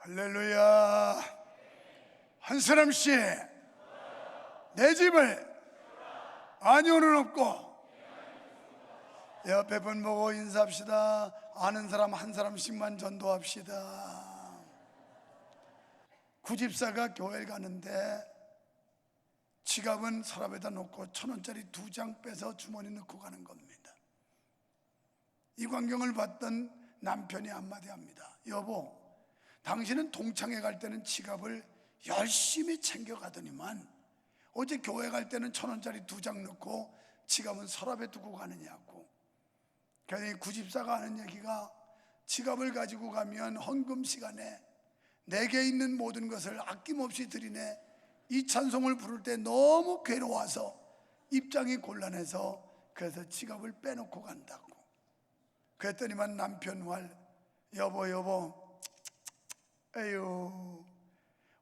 할렐루야. 한 사람씩 내 집을 아니오는 없고, 옆에 분 보고 인사합시다. 아는 사람 한 사람씩만 전도합시다. 구집사가 교회를 가는데 지갑은 서랍에다 놓고 1,000원짜리 2장 빼서 주머니 넣고 가는 겁니다. 이 광경을 봤던 남편이 한마디 합니다. 여보, 당신은 동창회 갈 때는 지갑을 열심히 챙겨가더니만 어제 교회 갈 때는 1,000원짜리 2장 넣고 지갑은 서랍에 두고 가느냐고. 그래서 구집사가 하는 얘기가, 지갑을 가지고 가면 헌금 시간에 내게 있는 모든 것을 아낌없이 드리네, 이 찬송을 부를 때 너무 괴로워서 입장이 곤란해서 그래서 지갑을 빼놓고 간다고. 그랬더니만 남편 말, 여보 에휴,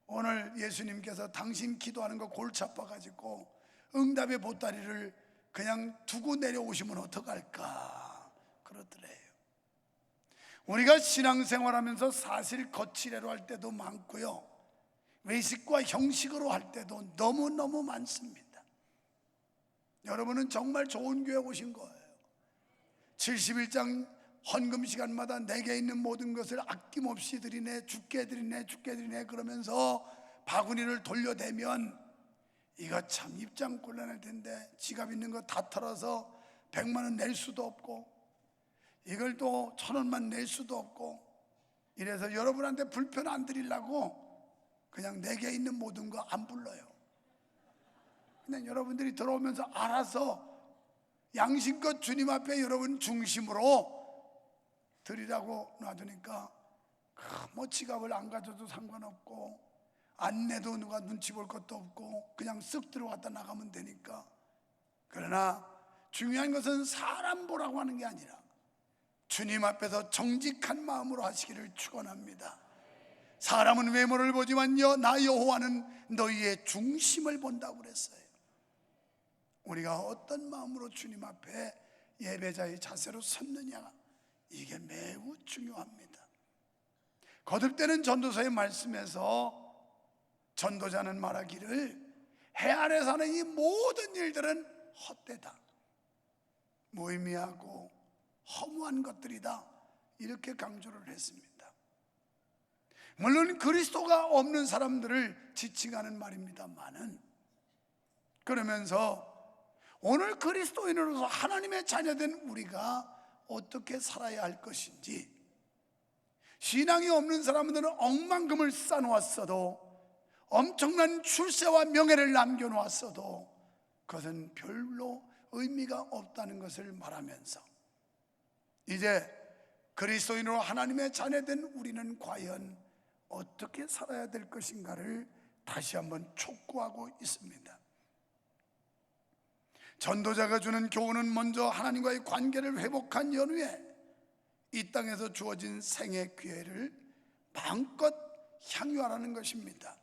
오늘 예수님께서 당신 기도하는 거 골치 아파가지고 응답의 보따리를 그냥 두고 내려오시면 어떡할까 그러더래요. 우리가 신앙생활하면서 사실 거칠애로 할 때도 많고요, 외식과 형식으로 할 때도 너무너무 많습니다. 여러분은 정말 좋은 교회 오신 거예요. 71장 헌금 시간마다 내게 있는 모든 것을 아낌없이 드리네, 죽게 드리네 그러면서 바구니를 돌려대면 이거 참 입장 곤란할 텐데, 지갑 있는 거 다 털어서 100만 원 낼 수도 없고 이걸 또 1,000원만 낼 수도 없고, 이래서 여러분한테 불편 안 드리려고 그냥 내게 있는 모든 거 안 불러요. 그냥 여러분들이 들어오면서 알아서 양심껏 주님 앞에 여러분 중심으로 드리라고 놔두니까 뭐 지갑을 안 가져도 상관없고 안 내도 누가 눈치 볼 것도 없고 그냥 쓱 들어왔다 나가면 되니까. 그러나 중요한 것은 사람 보라고 하는 게 아니라 주님 앞에서 정직한 마음으로 하시기를 축원합니다. 사람은 외모를 보지만요, 나 여호와는 너희의 중심을 본다고 그랬어요. 우리가 어떤 마음으로 주님 앞에 예배자의 자세로 섰느냐, 이게 매우 중요합니다. 거듭되는 전도서의 말씀에서 전도자는 말하기를 해 아래서 하는 이 모든 일들은 헛되다, 무의미하고 허무한 것들이다, 이렇게 강조를 했습니다. 물론 그리스도가 없는 사람들을 지칭하는 말입니다만은, 그러면서 오늘 그리스도인으로서 하나님의 자녀된 우리가 어떻게 살아야 할 것인지, 신앙이 없는 사람들은 억만금을 쌓아놓았어도, 엄청난 출세와 명예를 남겨놓았어도 그것은 별로 의미가 없다는 것을 말하면서, 이제 그리스도인으로 하나님의 자녀된 우리는 과연 어떻게 살아야 될 것인가를 다시 한번 촉구하고 있습니다. 전도자가 주는 교훈은 먼저 하나님과의 관계를 회복한 연후에 이 땅에서 주어진 생의 기회를 마음껏 향유하라는 것입니다.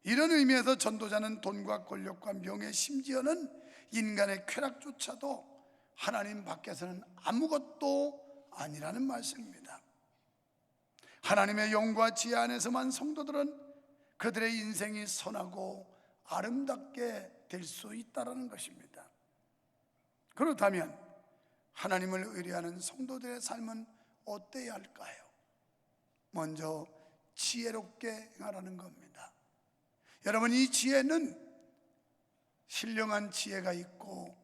이런 의미에서 전도자는 돈과 권력과 명예, 심지어는 인간의 쾌락조차도 하나님 밖에서는 아무것도 아니라는 말씀입니다. 하나님의 영과 지혜 안에서만 성도들은 그들의 인생이 선하고 아름답게 될 수 있다는 것입니다. 그렇다면 하나님을 의뢰하는 성도들의 삶은 어때야 할까요? 먼저 지혜롭게 행하라는 겁니다. 여러분, 이 지혜는 신령한 지혜가 있고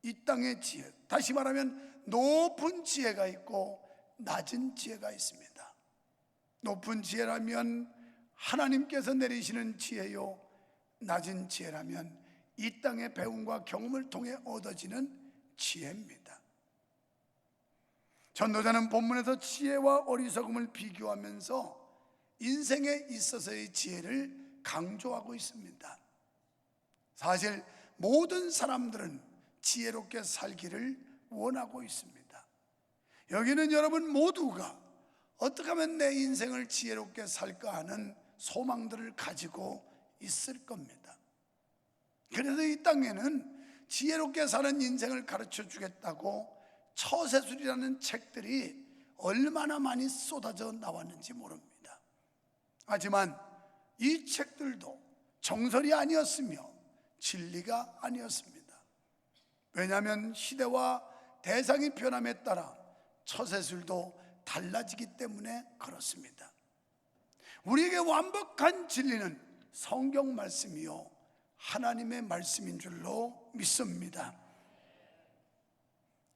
이 땅의 지혜, 다시 말하면 높은 지혜가 있고 낮은 지혜가 있습니다. 높은 지혜라면 하나님께서 내리시는 지혜요, 낮은 지혜라면 이 땅의 배움과 경험을 통해 얻어지는 지혜입니다. 전도자는 본문에서 지혜와 어리석음을 비교하면서 인생에 있어서의 지혜를 강조하고 있습니다. 사실 모든 사람들은 지혜롭게 살기를 원하고 있습니다. 여기는 여러분 모두가 어떻게 하면 내 인생을 지혜롭게 살까 하는 소망들을 가지고 있을 겁니다. 그래서 이 땅에는 지혜롭게 사는 인생을 가르쳐 주겠다고 처세술이라는 책들이 얼마나 많이 쏟아져 나왔는지 모릅니다. 하지만 이 책들도 정설이 아니었으며 진리가 아니었습니다. 왜냐하면 시대와 대상이 변함에 따라 처세술도 달라지기 때문에 그렇습니다. 우리에게 완벽한 진리는 성경 말씀이요 하나님의 말씀인 줄로 믿습니다.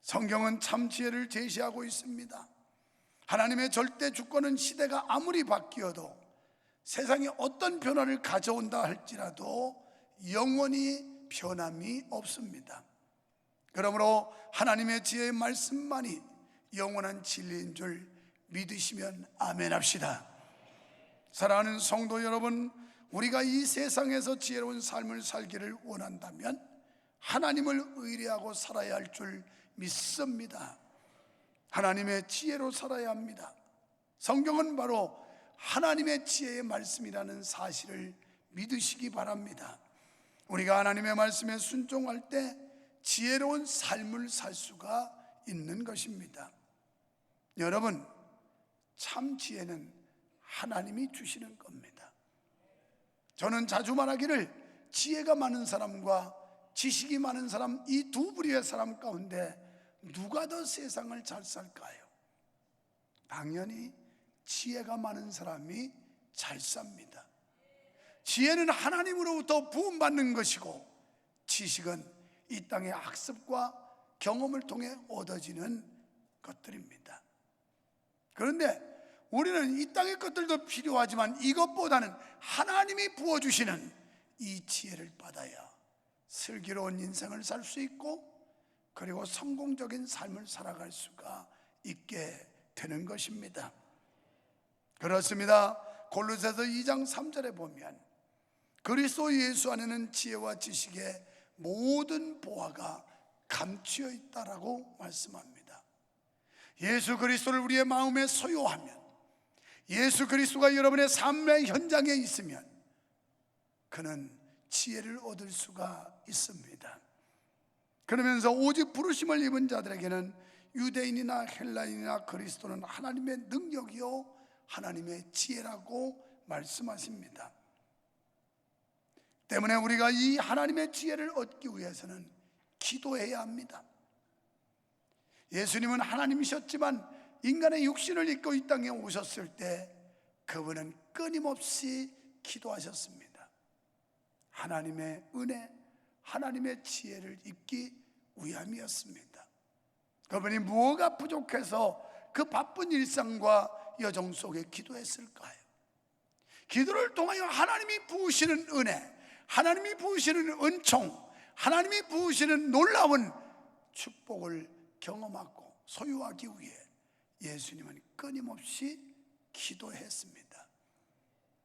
성경은 참 지혜를 제시하고 있습니다. 하나님의 절대 주권은 시대가 아무리 바뀌어도 세상에 어떤 변화를 가져온다 할지라도 영원히 변함이 없습니다. 그러므로 하나님의 지혜의 말씀만이 영원한 진리인 줄 믿으시면 아멘 합시다. 사랑하는 성도 여러분, 우리가 이 세상에서 지혜로운 삶을 살기를 원한다면 하나님을 의뢰하고 살아야 할 줄 믿습니다. 하나님의 지혜로 살아야 합니다. 성경은 바로 하나님의 지혜의 말씀이라는 사실을 믿으시기 바랍니다. 우리가 하나님의 말씀에 순종할 때 지혜로운 삶을 살 수가 있는 것입니다. 여러분, 참 지혜는 하나님이 주시는 겁니다. 저는 자주 말하기를 지혜가 많은 사람과 지식이 많은 사람, 이 두 부류의 사람 가운데 누가 더 세상을 잘 살까요? 당연히 지혜가 많은 사람이 잘 삽니다. 지혜는 하나님으로부터 부음받는 것이고 지식은 이 땅의 학습과 경험을 통해 얻어지는 것들입니다. 그런데 우리는 이 땅의 것들도 필요하지만 이것보다는 하나님이 부어주시는 이 지혜를 받아야 슬기로운 인생을 살 수 있고 그리고 성공적인 삶을 살아갈 수가 있게 되는 것입니다. 그렇습니다. 골로새서 2장 3절에 보면 그리스도 예수 안에는 지혜와 지식의 모든 보화가 감추어 있다라고 말씀합니다. 예수 그리스도를 우리의 마음에 소유하면, 예수 그리스도가 여러분의 삶의 현장에 있으면 그는 지혜를 얻을 수가 있습니다. 그러면서 오직 부르심을 입은 자들에게는 유대인이나 헬라인이나 그리스도는 하나님의 능력이요 하나님의 지혜라고 말씀하십니다. 때문에 우리가 이 하나님의 지혜를 얻기 위해서는 기도해야 합니다. 예수님은 하나님이셨지만 인간의 육신을 입고 이 땅에 오셨을 때 그분은 끊임없이 기도하셨습니다. 하나님의 은혜, 하나님의 지혜를 입기 위함이었습니다. 그분이 무엇가 부족해서 그 바쁜 일상과 여정 속에 기도했을까요? 기도를 통하여 하나님이 부으시는 은혜, 하나님이 부으시는 은총, 하나님이 부으시는 놀라운 축복을 경험하고 소유하기 위해 예수님은 끊임없이 기도했습니다.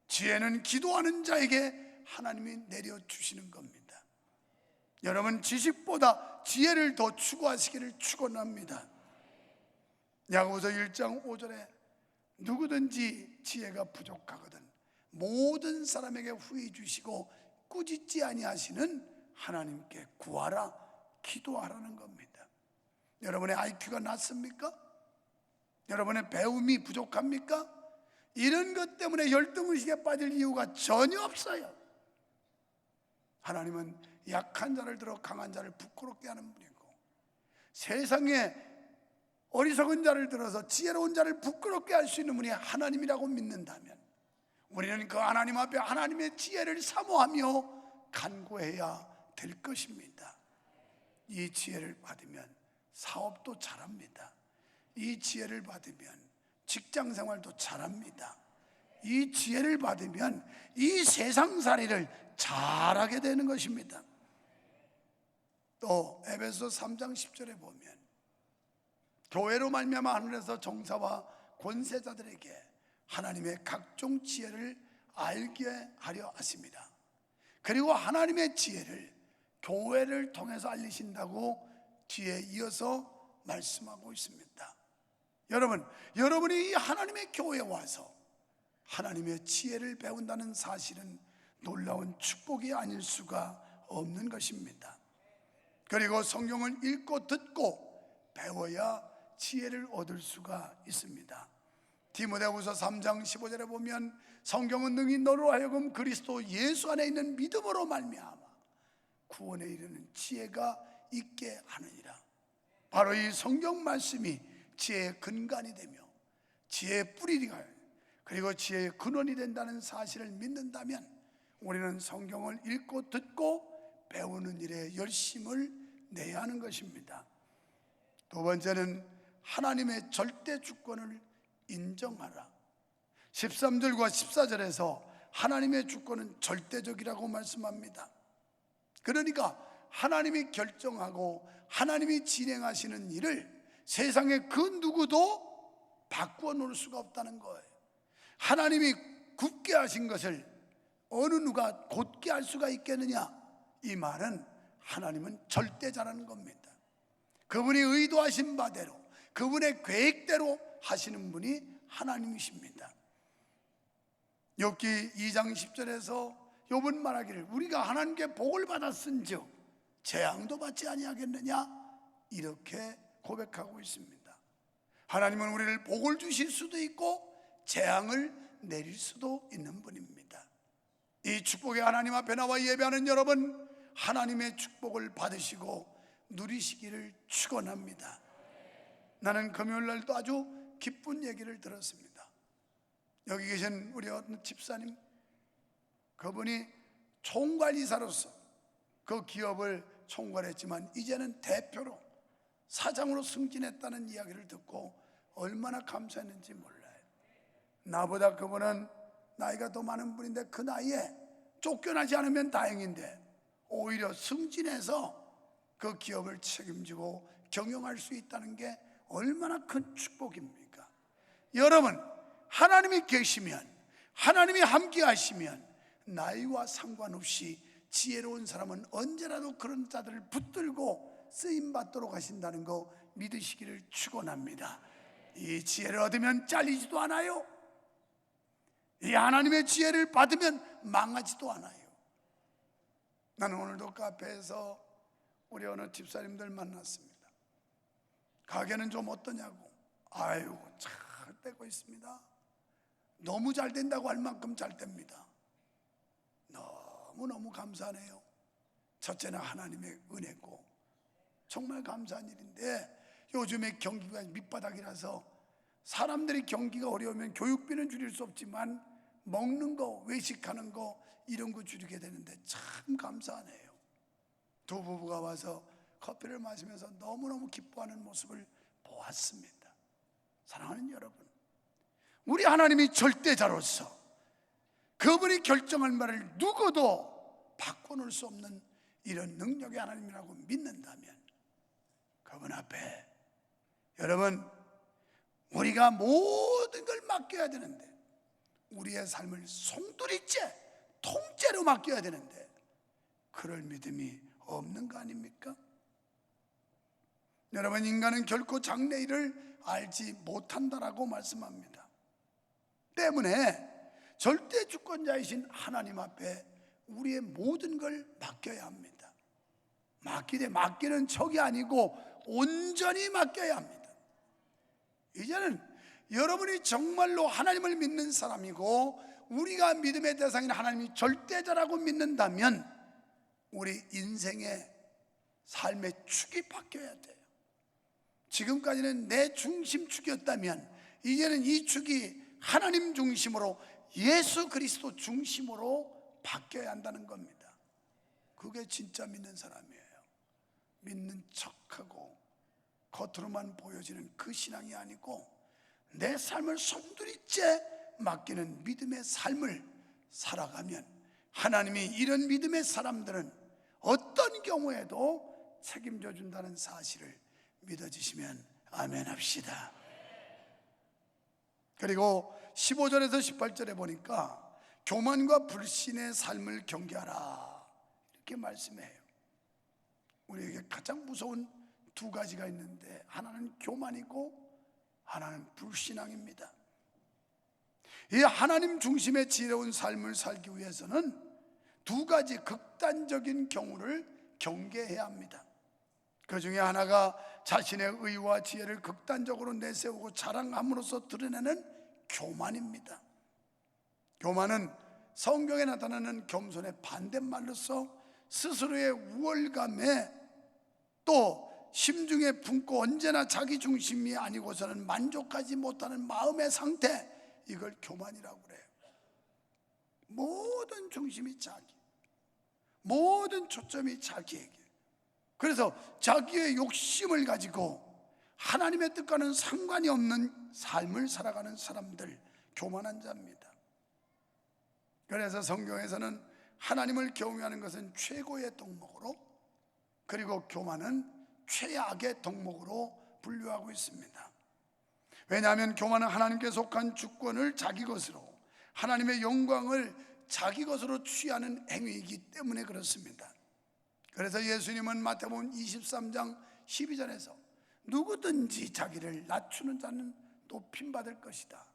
지혜는 기도하는 자에게 하나님이 내려주시는 겁니다. 여러분, 지식보다 지혜를 더 추구하시기를 축원합니다. 야고보서 1장 5절에 누구든지 지혜가 부족하거든 모든 사람에게 후히 주시고 꾸짖지 아니하시는 하나님께 구하라, 기도하라는 겁니다. 여러분의 IQ가 낮습니까? 여러분의 배움이 부족합니까? 이런 것 때문에 열등의식에 빠질 이유가 전혀 없어요. 하나님은 약한 자를 들어 강한 자를 부끄럽게 하는 분이고 세상에 어리석은 자를 들어서 지혜로운 자를 부끄럽게 할 수 있는 분이 하나님이라고 믿는다면 우리는 그 하나님 앞에 하나님의 지혜를 사모하며 간구해야 될 것입니다. 이 지혜를 받으면 사업도 잘합니다. 이 지혜를 받으면 직장생활도 잘합니다. 이 지혜를 받으면 이 세상살이를 잘하게 되는 것입니다. 또 에베소 3장 10절에 보면 교회로 말미암아 하늘에서 정사와 권세자들에게 하나님의 각종 지혜를 알게 하려 하십니다. 그리고 하나님의 지혜를 교회를 통해서 알리신다고 뒤에 이어서 말씀하고 있습니다. 여러분이 이 하나님의 교회에 와서 하나님의 지혜를 배운다는 사실은 놀라운 축복이 아닐 수가 없는 것입니다. 그리고 성경을 읽고 듣고 배워야 지혜를 얻을 수가 있습니다. 디모데후서 3장 15절에 보면 성경은 능히 너로 하여금 그리스도 예수 안에 있는 믿음으로 말미암아 구원에 이르는 지혜가 있게 하느니라. 바로 이 성경 말씀이 지혜의 근간이 되며 지혜의 뿌리가 그리고 지혜의 근원이 된다는 사실을 믿는다면 우리는 성경을 읽고 듣고 배우는 일에 열심을 내야 하는 것입니다. 두 번째는 하나님의 절대 주권을 인정하라. 13절과 14절에서 하나님의 주권은 절대적이라고 말씀합니다. 그러니까 하나님이 결정하고 하나님이 진행하시는 일을 세상의 그 누구도 바꾸어 놓을 수가 없다는 거예요. 하나님이 굳게 하신 것을 어느 누가 곧게 할 수가 있겠느냐? 이 말은 하나님은 절대자라는 겁니다. 그분이 의도하신 바대로 그분의 계획대로 하시는 분이 하나님이십니다. 욥기 2장 10절에서 욥은 말하기를 우리가 하나님께 복을 받았은즉 재앙도 받지 아니하겠느냐? 이렇게 고백하고 있습니다. 하나님은 우리를 복을 주실 수도 있고 재앙을 내릴 수도 있는 분입니다. 이 축복의 하나님 앞에 나와 예배하는 여러분, 하나님의 축복을 받으시고 누리시기를 축원합니다. 나는 금요일 날도 아주 기쁜 얘기를 들었습니다. 여기 계신 우리 어느 집사님, 그분이 총괄이사로서 그 기업을 총괄했지만 이제는 대표로 사장으로 승진했다는 이야기를 듣고 얼마나 감사했는지 몰라요. 나보다 그분은 나이가 더 많은 분인데 그 나이에 쫓겨나지 않으면 다행인데 오히려 승진해서 그 기업을 책임지고 경영할 수 있다는 게 얼마나 큰 축복입니까? 여러분, 하나님이 계시면, 하나님이 함께 하시면 나이와 상관없이 지혜로운 사람은 언제라도 그런 자들을 붙들고 쓰임받도록 하신다는 거 믿으시기를 축원합니다. 이 지혜를 얻으면 잘리지도 않아요. 이 하나님의 지혜를 받으면 망하지도 않아요. 나는 오늘도 카페에서 우리 어느 집사님들 만났습니다. 가게는 좀 어떠냐고. 아유, 잘 되고 있습니다. 너무 잘 된다고 할 만큼 잘 됩니다. 너무너무 감사하네요. 첫째는 하나님의 은혜고 정말 감사한 일인데 요즘에 경기가 밑바닥이라서 사람들이 경기가 어려우면 교육비는 줄일 수 없지만 먹는 거, 외식하는 거 이런 거 줄이게 되는데 참 감사하네요. 두 부부가 와서 커피를 마시면서 너무너무 기뻐하는 모습을 보았습니다. 사랑하는 여러분, 우리 하나님이 절대자로서 그분이 결정할 말을 누구도 바꿔놓을 수 없는 이런 능력의 하나님이라고 믿는다면 그분 앞에 여러분 우리가 모든 걸 맡겨야 되는데 우리의 삶을 송두리째 통째로 맡겨야 되는데 그럴 믿음이 없는 거 아닙니까? 여러분, 인간은 결코 장래일을 알지 못한다라고 말씀합니다. 때문에 절대 주권자이신 하나님 앞에 우리의 모든 걸 맡겨야 합니다. 맡기는 척이 아니고 온전히 맡겨야 합니다. 이제는 여러분이 정말로 하나님을 믿는 사람이고 우리가 믿음의 대상인 하나님이 절대자라고 믿는다면 우리 인생의 삶의 축이 바뀌어야 돼요. 지금까지는 내 중심축이었다면 이제는 이 축이 하나님 중심으로 예수 그리스도 중심으로 바뀌어야 한다는 겁니다. 그게 진짜 믿는 사람이에요. 믿는 척하고 겉으로만 보여지는 그 신앙이 아니고 내 삶을 송두리째 맡기는 믿음의 삶을 살아가면 하나님이 이런 믿음의 사람들은 어떤 경우에도 책임져 준다는 사실을 믿어지시면 아멘 합시다. 그리고 15절에서 18절에 보니까 교만과 불신의 삶을 경계하라 이렇게 말씀해요. 우리에게 가장 무서운 두 가지가 있는데 하나는 교만이고 하나는 불신앙입니다. 이 하나님 중심의 지혜로운 삶을 살기 위해서는 두 가지 극단적인 경우를 경계해야 합니다. 그 중에 하나가 자신의 의와 지혜를 극단적으로 내세우고 자랑함으로써 드러내는 교만입니다. 교만은 성경에 나타나는 겸손의 반대말로서 스스로의 우월감에 또 심중에 품고 언제나 자기 중심이 아니고서는 만족하지 못하는 마음의 상태, 이걸 교만이라고 그래요. 모든 중심이 자기, 모든 초점이 자기에게. 그래서 자기의 욕심을 가지고 하나님의 뜻과는 상관이 없는 삶을 살아가는 사람들, 교만한 자입니다. 그래서 성경에서는 하나님을 경외하는 것은 최고의 덕목으로, 그리고 교만은 최악의 덕목으로 분류하고 있습니다. 왜냐하면 교만은 하나님께 속한 주권을 자기 것으로, 하나님의 영광을 자기 것으로 취하는 행위이기 때문에 그렇습니다. 그래서 예수님은 마태복음 23장 12절에서 누구든지 자기를 낮추는 자는 높임받을 것이다,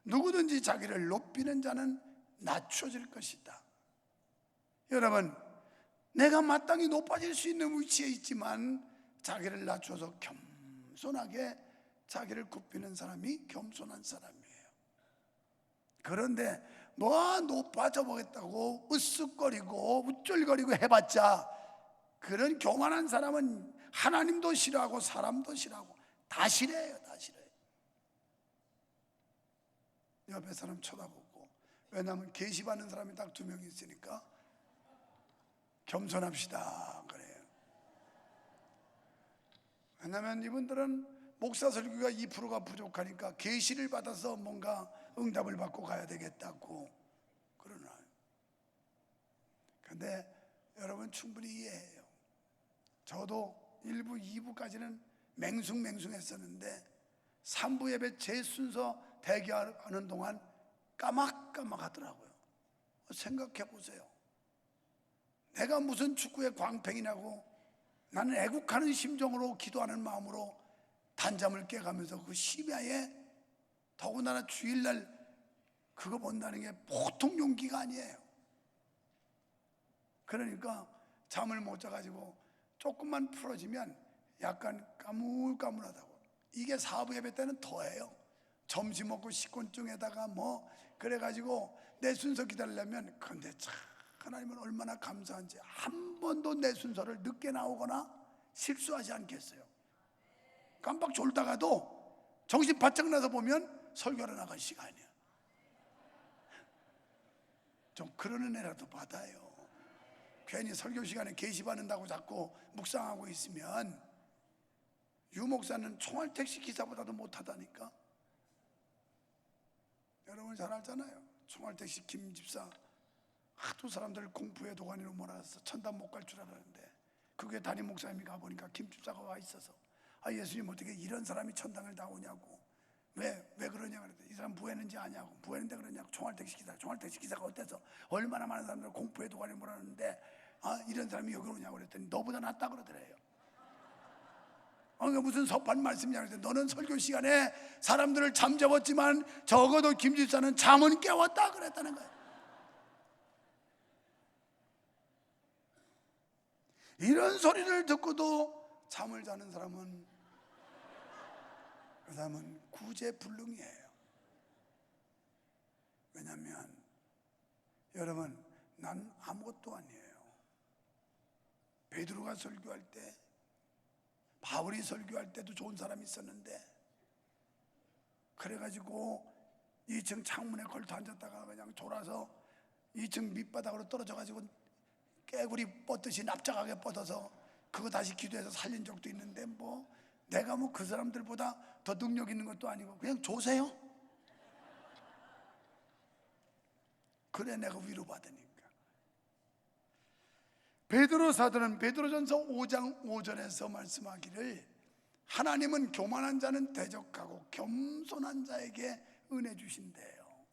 누구든지 자기를 높이는 자는 낮춰질 것이다. 여러분, 내가 마땅히 높아질 수 있는 위치에 있지만 자기를 낮춰서 겸손하게 자기를 굽히는 사람이 겸손한 사람이에요. 그런데 뭐 높아져 보겠다고 으쓱거리고 우쭐거리고 해봤자 그런 교만한 사람은 하나님도 싫어하고 사람도 싫어하고 다 싫어해요. 다 싫어해요. 옆에 사람 쳐다보고, 왜냐하면 계시받는 사람이 딱 2명 있으니까 겸손합시다 그래요. 왜냐하면 이분들은 목사 설교가 2%가 부족하니까 계시를 받아서 뭔가 응답을 받고 가야 되겠다고 그러나요. 그런데 여러분 충분히 이해해요. 저도 1부, 2부까지는 맹숭맹숭했었는데 3부 예배 제 순서 대기하는 동안 까막까막하더라고요. 생각해 보세요. 내가 무슨 축구의 광팬이라고, 나는 애국하는 심정으로 기도하는 마음으로 단잠을 깨가면서 그 심야에, 더군다나 주일날 그거 본다는 게 보통 용기가 아니에요. 그러니까 잠을 못 자가지고 조금만 풀어지면 약간 까물까물하다고. 이게 4부 예배 때는 더해요. 점심 먹고 식곤증에다가 뭐 그래가지고 내 순서 기다리려면, 근데 참 하나님은 얼마나 감사한지 한 번도 내 순서를 늦게 나오거나 실수하지 않겠어요. 깜빡 졸다가도 정신 바짝 나서 보면 설교하러 나갈 시간이야. 좀 그런 은혜라도 받아요. 괜히 설교 시간에 계시받는다고 자꾸 묵상하고 있으면, 유 목사는 총알택시 기사보다도 못하다니까. 여러분 잘 알잖아요. 총알택시 김 집사 하도 사람들 공부의 도가니로 몰아서 천당 못 갈 줄 알았는데, 그게 담임 목사님이 가보니까 김 집사가 와 있어서, 예수님 어떻게 이런 사람이 천당을 다 오냐고, 왜 그러냐 그랬더니, 이 사람 부했는지 아냐고. 부했는데 그러냐고. 총알택시 기사가 어때서 얼마나 많은 사람들 공부의 도가니로 몰았는데 이런 사람이 여기 오냐고 그랬더니 너보다 낫다 그러더래요. 무슨 섭한 말씀이냐 그랬더니, 너는 설교 시간에 사람들을 잠재웠지만 적어도 김 집사는 잠은 깨웠다 그랬다는 거예요. 이런 소리를 듣고도 잠을 자는 사람은, 그 사람은 구제불능이에요. 왜냐하면 여러분, 난 아무것도 아니에요. 베드로가 설교할 때, 바울이 설교할 때도 좋은 사람이 있었는데, 그래가지고 2층 창문에 걸터 앉았다가 그냥 졸아서 2층 밑바닥으로 떨어져가지고 깨구리 뻗듯이 납작하게 뻗어서 그거 다시 기도해서 살린 적도 있는데, 뭐 내가 뭐 그 사람들보다 더 능력 있는 것도 아니고 그냥 조세요. 그래 내가 위로받으니까. 베드로 사도는 베드로전서 5장 5절에서 말씀하기를, 하나님은 교만한 자는 대적하고 겸손한 자에게 은혜 주신대요.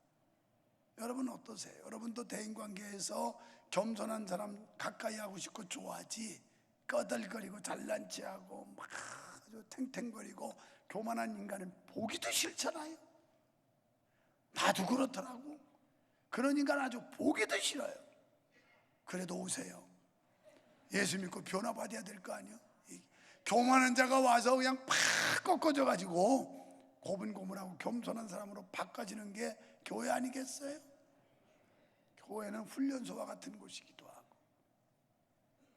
여러분 어떠세요? 여러분도 대인관계에서 겸손한 사람 가까이 하고 싶고 좋아하지, 꺼들거리고 잘난 체하고 막 아주 탱탱거리고 교만한 인간은 보기도 싫잖아요. 나도 그렇더라고. 그런 인간 아주 보기도 싫어요. 그래도 오세요. 예수 믿고 변화받아야 될 거 아니에요. 교만한 자가 와서 그냥 팍 꺾어져 가지고 고분고분하고 겸손한 사람으로 바꿔지는 게 교회 아니겠어요? 교회는 훈련소와 같은 곳이기도 하고,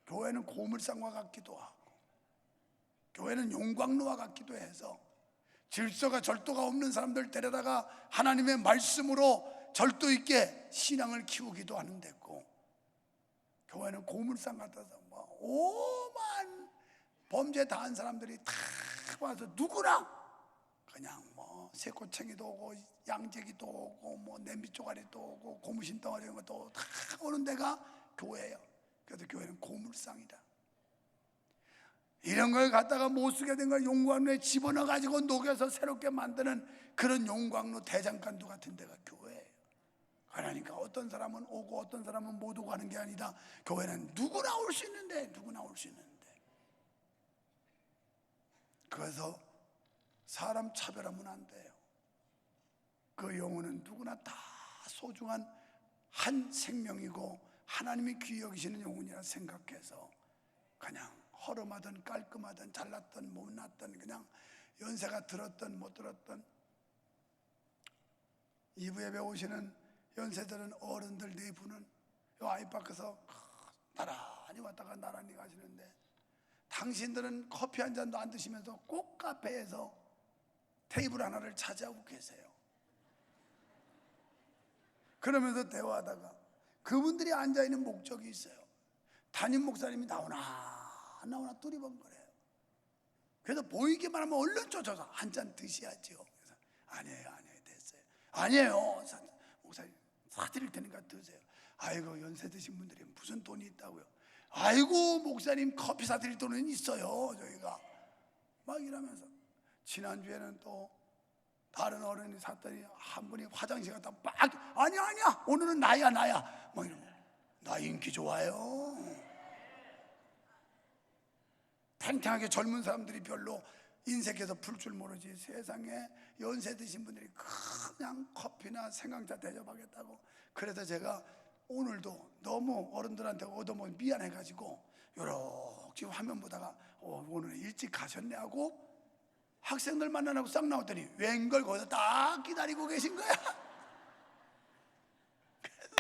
교회는 고물상과 같기도 하고, 교회는 용광로와 같기도 해서 질서가 절도가 없는 사람들 데려다가 하나님의 말씀으로 절도 있게 신앙을 키우기도 하는 데고, 교회는 고물상 같아서 뭐 오만 범죄 다한 사람들이 다 와서 누구나 그냥 뭐 새꼬챙이도 오고 양재기도 오고 뭐 냄비 쪼가리도 오고 고무신 덩어리 이런 것도 다 오는 데가 교회예요. 그래서 교회는 고물상이다. 이런 걸 갖다가 못 쓰게 된 걸 용광로에 집어넣어 가지고 녹여서 새롭게 만드는 그런 용광로 대장간도 같은 데가 교회예요. 그러니까 어떤 사람은 오고 어떤 사람은 못 오고 하는 게 아니다. 교회는 누구나 올 수 있는데, 누구나 올 수 있는데. 그래서 사람 차별하면 안 돼요. 그 영혼은 누구나 다 소중한 한 생명이고 하나님이 귀히 여기시는 영혼이라 생각해서 그냥 허름하든 깔끔하든 잘났든 못났든 그냥 연세가 들었든 못 들었든, 2부 예배 오시는 연세들은 어른들 4분은 요 아이파크에서 나란히 왔다가 나란히 가시는데, 당신들은 커피 한 잔도 안 드시면서 꼭 카페에서 테이블 하나를 차지하고 계세요. 그러면서 대화하다가 그분들이 앉아있는 목적이 있어요. 담임 목사님이 나오나 안 나오나 두리번거려요. 그래서 보이기만 하면 얼른 쫓아서 한 잔 드셔야죠. 그래서 아니에요 됐어요. 아니에요 목사님 사드릴 테니까 드세요. 아이고 연세 드신 분들이 무슨 돈이 있다고요. 아이고 목사님 커피 사드릴 돈은 있어요 저희가 막 이러면서. 지난주에는 또 다른 어른이 샀더니 한 분이 화장실 갔다 막 아니야 오늘은 나야 막 이러면 나 인기 좋아요. 탱탱하게 젊은 사람들이 별로 인색해서 풀 줄 모르지, 세상에 연세 드신 분들이 그냥 커피나 생강차 대접하겠다고. 그래서 제가 오늘도 너무 어른들한테 얻어먹으면 미안해가지고 요렇게 화면 보다가 오늘 일찍 가셨네 하고 학생들 만나라고 싹 나왔더니 웬걸 거기서 딱 기다리고 계신 거야. 그래서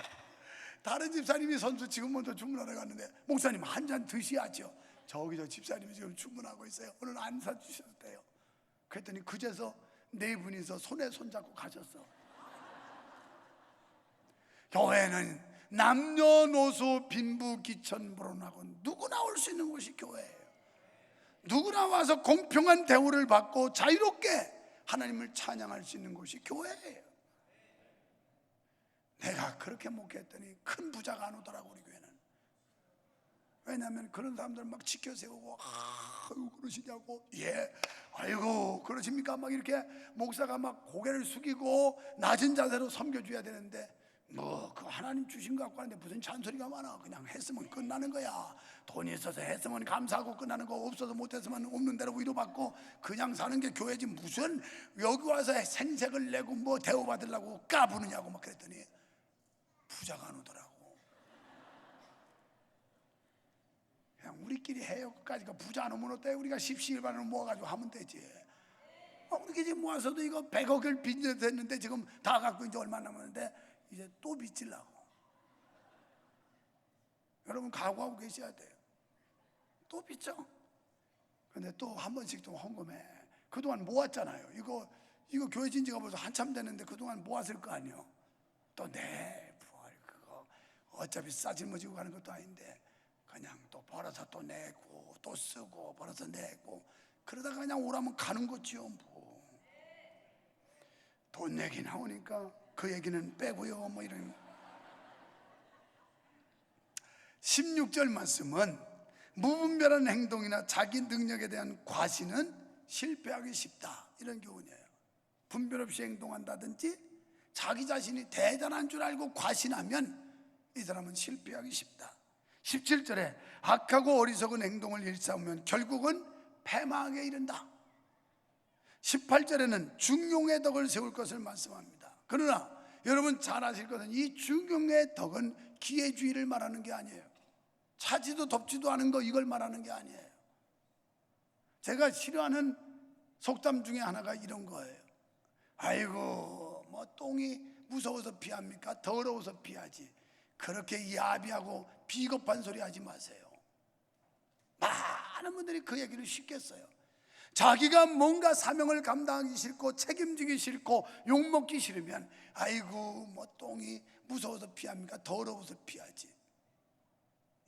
다른 집사님이 선수 지금 먼저 주문하러 갔는데, 목사님 한 잔 드셔야죠. 저기 저 집사님이 지금 주문하고 있어요. 오늘 안 사주셔도 돼요. 그랬더니 그제서 4분이서 손에 손잡고 가셨어. 교회는 남녀노소 빈부귀천불원하고 누구나 올 수 있는 곳이 교회예요. 누구나 와서 공평한 대우를 받고 자유롭게 하나님을 찬양할 수 있는 곳이 교회예요. 내가 그렇게 목회했더니 큰 부자가 안 오더라고 우리 교회는. 왜냐하면 그런 사람들 막 지켜세우고 아이고 그러시냐고, 예 아이고 그러십니까 막 이렇게 목사가 막 고개를 숙이고 낮은 자세로 섬겨줘야 되는데, 뭐 그 하나님 주신 거 갖고 하는데 무슨 잔소리가 많아. 그냥 했으면 끝나는 거야. 돈이 있어서 했으면 감사하고 끝나는 거, 없어서 못했으면 없는 대로 위로받고 그냥 사는 게 교회지, 무슨 여기 와서 생색을 내고 뭐 대우받으려고 까부느냐고 막 그랬더니 부자가 안 오더라고. 그냥 우리끼리 해요. 끝까지. 부자 안 오면 어때? 우리가 십시일반으로 모아가지고 하면 되지. 우리끼리 지금 모아서도 이거 100억을 빚어서 했는데 지금 다 갖고 이제 얼마 남았는데 이제 또 빚질라고. 여러분 각오하고 계셔야 돼요. 또 빚져. 근데 또 한 번씩 또 헌금해. 그동안 모았잖아요. 이거 교회 진 지가 벌써 한참 됐는데 그동안 모았을 거 아니에요. 또 그거 어차피 싸질머지고 가는 것도 아닌데 그냥 또 벌어서 또 내고 또 쓰고 벌어서 내고 그러다가 그냥 오라면 가는 거지요. 뭐. 돈 얘기 나오니까 그 얘기는 빼고요. 뭐 이런. 16절 말씀은 무분별한 행동이나 자기 능력에 대한 과신은 실패하기 쉽다, 이런 교훈이에요. 분별 없이 행동한다든지 자기 자신이 대단한 줄 알고 과신하면 이 사람은 실패하기 쉽다. 17절에 악하고 어리석은 행동을 일삼으면 결국은 패망하게 이른다. 18절에는 중용의 덕을 세울 것을 말씀합니다. 그러나 여러분 잘 아실 것은 이 중용의 덕은 기회주의를 말하는 게 아니에요. 차지도 덥지도 않은 거 이걸 말하는 게 아니에요. 제가 싫어하는 속담 중에 하나가 이런 거예요. 아이고 뭐 똥이 무서워서 피합니까? 더러워서 피하지. 그렇게 야비하고 비겁한 소리 하지 마세요. 많은 분들이 그 얘기를 쉽게 써요. 자기가 뭔가 사명을 감당하기 싫고 책임지기 싫고 욕먹기 싫으면 아이고 뭐 똥이 무서워서 피합니까? 더러워서 피하지.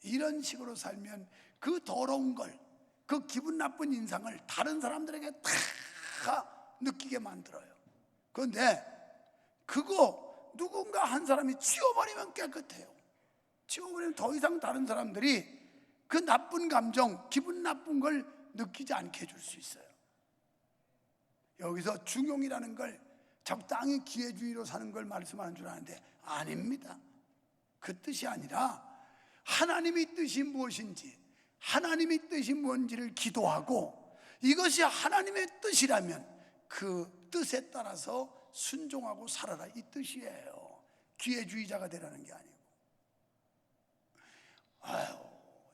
이런 식으로 살면 그 더러운 걸, 그 기분 나쁜 인상을 다른 사람들에게 다 느끼게 만들어요. 그런데 그거 누군가 한 사람이 치워버리면 깨끗해요. 치워버리면 더 이상 다른 사람들이 그 나쁜 감정, 기분 나쁜 걸 느끼지 않게 해줄 수 있어요. 여기서 중용이라는 걸 적당히 기회주의로 사는 걸 말씀하는 줄 아는데 아닙니다. 그 뜻이 아니라 하나님의 뜻이 무엇인지, 하나님의 뜻이 뭔지를 기도하고 이것이 하나님의 뜻이라면 그 뜻에 따라서 순종하고 살아라, 이 뜻이에요. 기회주의자가 되라는 게 아니고. 아유,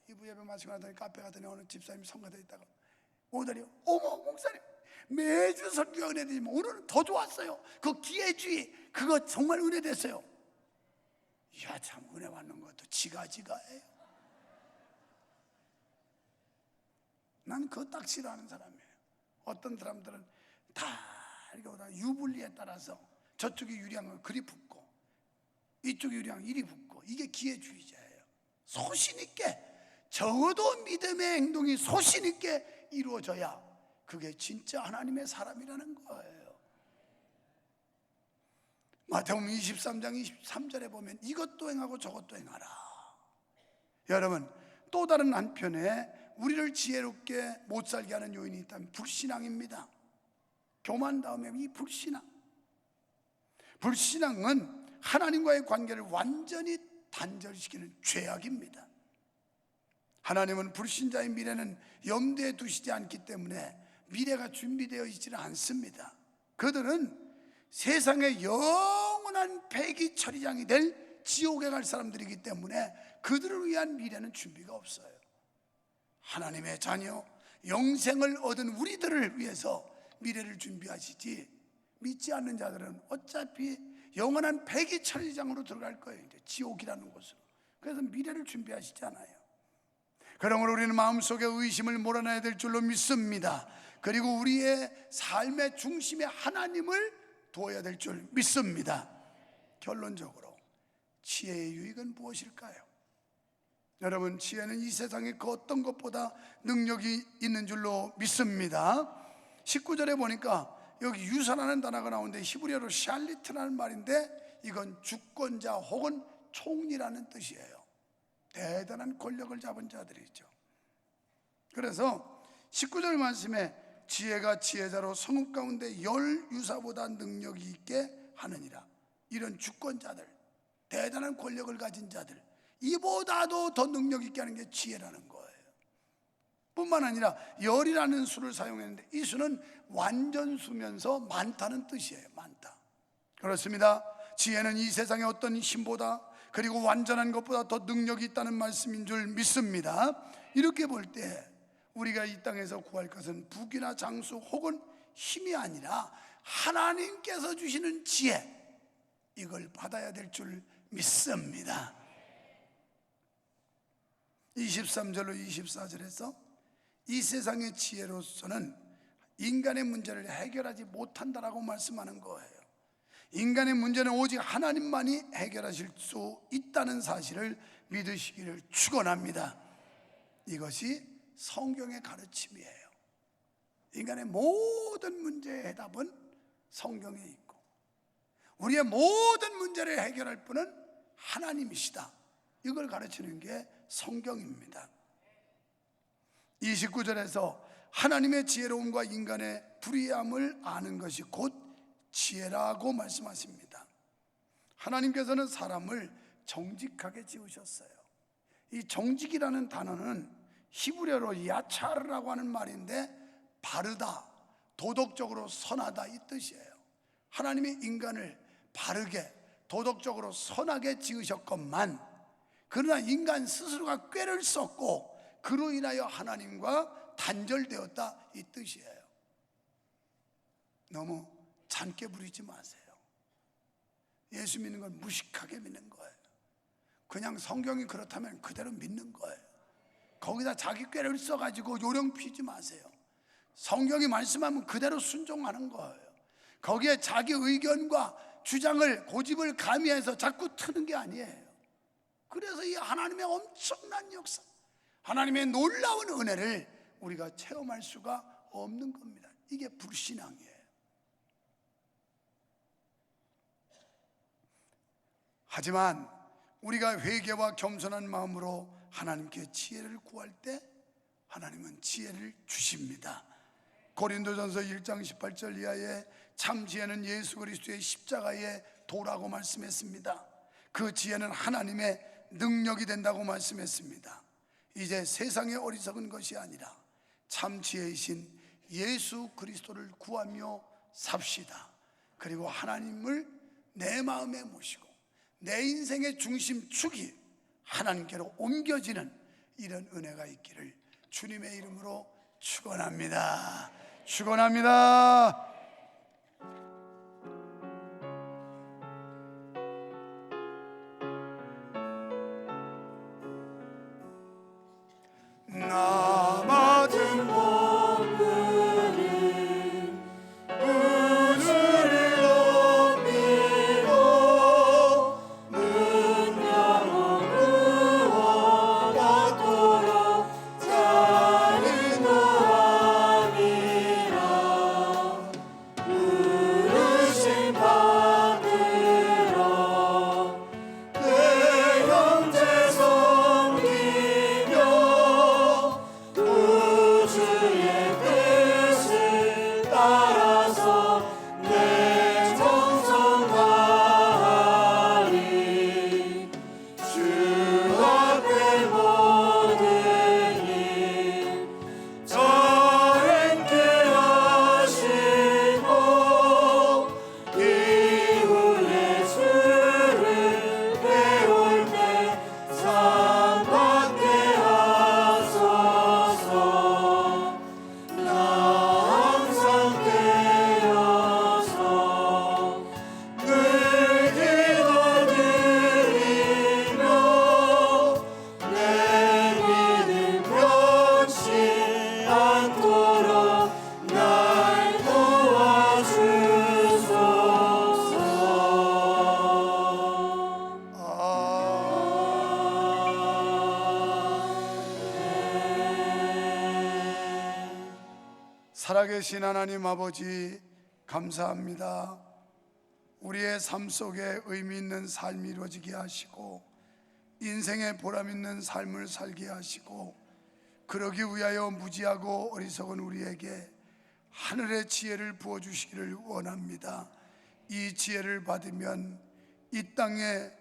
이부 예배 마치고 나더니 카페 갔더니 어느 집사님이 성가대 있다가 오더니 어머 목사님 매주 설교가 은혜되지만 오늘은 더 좋았어요. 그 기회주의 그거 정말 은혜됐어요. 이야 참 은혜 받는 것도 지가지가해요. 난 그거 딱 싫어하는 사람이에요. 어떤 사람들은 다 이렇게 오다가 유불리에 따라서 저쪽이 유리한 건 그리 붙고 이쪽이 유리한 건 이리 붙고, 이게 기회주의자예요. 소신 있게, 적어도 믿음의 행동이 소신 있게 이루어져야 그게 진짜 하나님의 사람이라는 거예요. 마태복음 23장 23절에 보면 이것도 행하고 저것도 행하라. 여러분, 또 다른 한편에 우리를 지혜롭게 못 살게 하는 요인이 있다면 불신앙입니다. 교만 다음에 이 불신앙. 불신앙은 하나님과의 관계를 완전히 단절시키는 죄악입니다. 하나님은 불신자의 미래는 염두에 두시지 않기 때문에 미래가 준비되어 있지는 않습니다. 그들은 세상의 영원한 폐기 처리장이 될 지옥에 갈 사람들이기 때문에 그들을 위한 미래는 준비가 없어요. 하나님의 자녀, 영생을 얻은 우리들을 위해서 미래를 준비하시지, 믿지 않는 자들은 어차피 영원한 폐기 처리장으로 들어갈 거예요. 이제 지옥이라는 곳으로. 그래서 미래를 준비하시지 않아요. 그러므로 우리는 마음속에 의심을 몰아내야 될 줄로 믿습니다. 그리고 우리의 삶의 중심에 하나님을 두어야 될 줄 믿습니다. 결론적으로 지혜의 유익은 무엇일까요? 여러분, 지혜는 이 세상의 그 어떤 것보다 능력이 있는 줄로 믿습니다. 19절에 보니까 여기 유산하는 단어가 나오는데 히브리어로 샬리트라는 말인데 이건 주권자 혹은 총리라는 뜻이에요. 대단한 권력을 잡은 자들이죠. 그래서 19절 말씀에 지혜가 지혜자로 성읍 가운데 열 유사보다 능력이 있게 하느니라. 이런 주권자들, 대단한 권력을 가진 자들, 이보다도 더 능력 있게 하는 게 지혜라는 거예요. 뿐만 아니라 열이라는 수를 사용했는데 이 수는 완전수면서 많다는 뜻이에요. 많다. 그렇습니다. 지혜는 이 세상의 어떤 힘보다, 그리고 완전한 것보다 더 능력이 있다는 말씀인 줄 믿습니다. 이렇게 볼 때 우리가 이 땅에서 구할 것은 부귀나 장수 혹은 힘이 아니라 하나님께서 주시는 지혜, 이걸 받아야 될 줄 믿습니다. 23절로 24절에서 이 세상의 지혜로서는 인간의 문제를 해결하지 못한다라고 말씀하는 거예요. 인간의 문제는 오직 하나님만이 해결하실 수 있다는 사실을 믿으시기를 축원합니다. 이것이 성경의 가르침이에요. 인간의 모든 문제의 해답은 성경에 있고 우리의 모든 문제를 해결할 분은 하나님이시다. 이걸 가르치는 게 성경입니다. 29절에서 하나님의 지혜로움과 인간의 불의함을 아는 것이 곧 지혜라고 말씀하십니다. 하나님께서는 사람을 정직하게 지으셨어요. 이 정직이라는 단어는 히브리어로 야차르라고 하는 말인데 바르다, 도덕적으로 선하다, 이 뜻이에요. 하나님이 인간을 바르게 도덕적으로 선하게 지으셨건만 그러나 인간 스스로가 꾀를 썼고 그로 인하여 하나님과 단절되었다, 이 뜻이에요. 너무 잔깨 부리지 마세요. 예수 믿는 건 무식하게 믿는 거예요. 그냥 성경이 그렇다면 그대로 믿는 거예요. 거기다 자기 꾀를 써가지고 요령 피우지 마세요. 성경이 말씀하면 그대로 순종하는 거예요. 거기에 자기 의견과 주장을 고집을 가미해서 자꾸 트는 게 아니에요. 그래서 이 하나님의 엄청난 역사, 하나님의 놀라운 은혜를 우리가 체험할 수가 없는 겁니다. 이게 불신앙이에요. 하지만 우리가 회개와 겸손한 마음으로 하나님께 지혜를 구할 때 하나님은 지혜를 주십니다. 고린도전서 1장 18절 이하에 참 지혜는 예수 그리스도의 십자가의 도라고 말씀했습니다. 그 지혜는 하나님의 능력이 된다고 말씀했습니다. 이제 세상의 어리석은 것이 아니라 참 지혜이신 예수 그리스도를 구하며 삽시다. 그리고 하나님을 내 마음에 모시고 내 인생의 중심축이 하나님께로 옮겨지는 이런 은혜가 있기를 주님의 이름으로 축원합니다. 축원합니다. 나 맡은 몸부림 우주를 높이고 능력으로 구원 받도록 자는 노함이라 부르심 받으러 내 형제 섬기며 우주의 뜻을 따라서 내 정성 다하리 주 앞에 모든 일 저행케 하시고 이후에 주를 배울 때 상 받게 하소서. 나 항상 깨어서 늘 기도드리며 내 믿음 변치 않도록 날 도와주소서. 살아계신 하나님 아버지 감사합니다. 우리의 삶 속에 의미 있는 삶이 이루어지게 하시고 인생에 보람 있는 삶을 살게 하시고 그러기 위하여 무지하고 어리석은 우리에게 하늘의 지혜를 부어주시기를 원합니다. 이 지혜를 받으면 이 땅에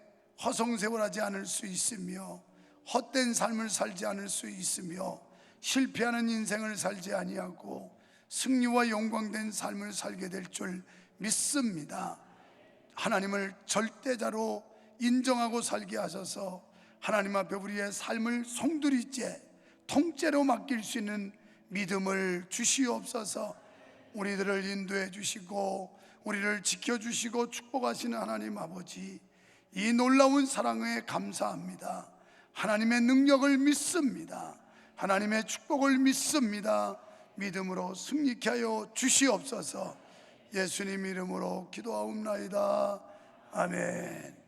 허송세월하지 않을 수 있으며 헛된 삶을 살지 않을 수 있으며 실패하는 인생을 살지 아니하고 승리와 영광된 삶을 살게 될 줄 믿습니다. 하나님을 절대자로 인정하고 살게 하셔서 하나님 앞에 우리의 삶을 송두리째 통째로 맡길 수 있는 믿음을 주시옵소서. 우리들을 인도해 주시고 우리를 지켜주시고 축복하시는 하나님 아버지, 이 놀라운 사랑에 감사합니다. 하나님의 능력을 믿습니다. 하나님의 축복을 믿습니다. 믿음으로 승리케 하여 주시옵소서. 예수님 이름으로 기도하옵나이다. 아멘.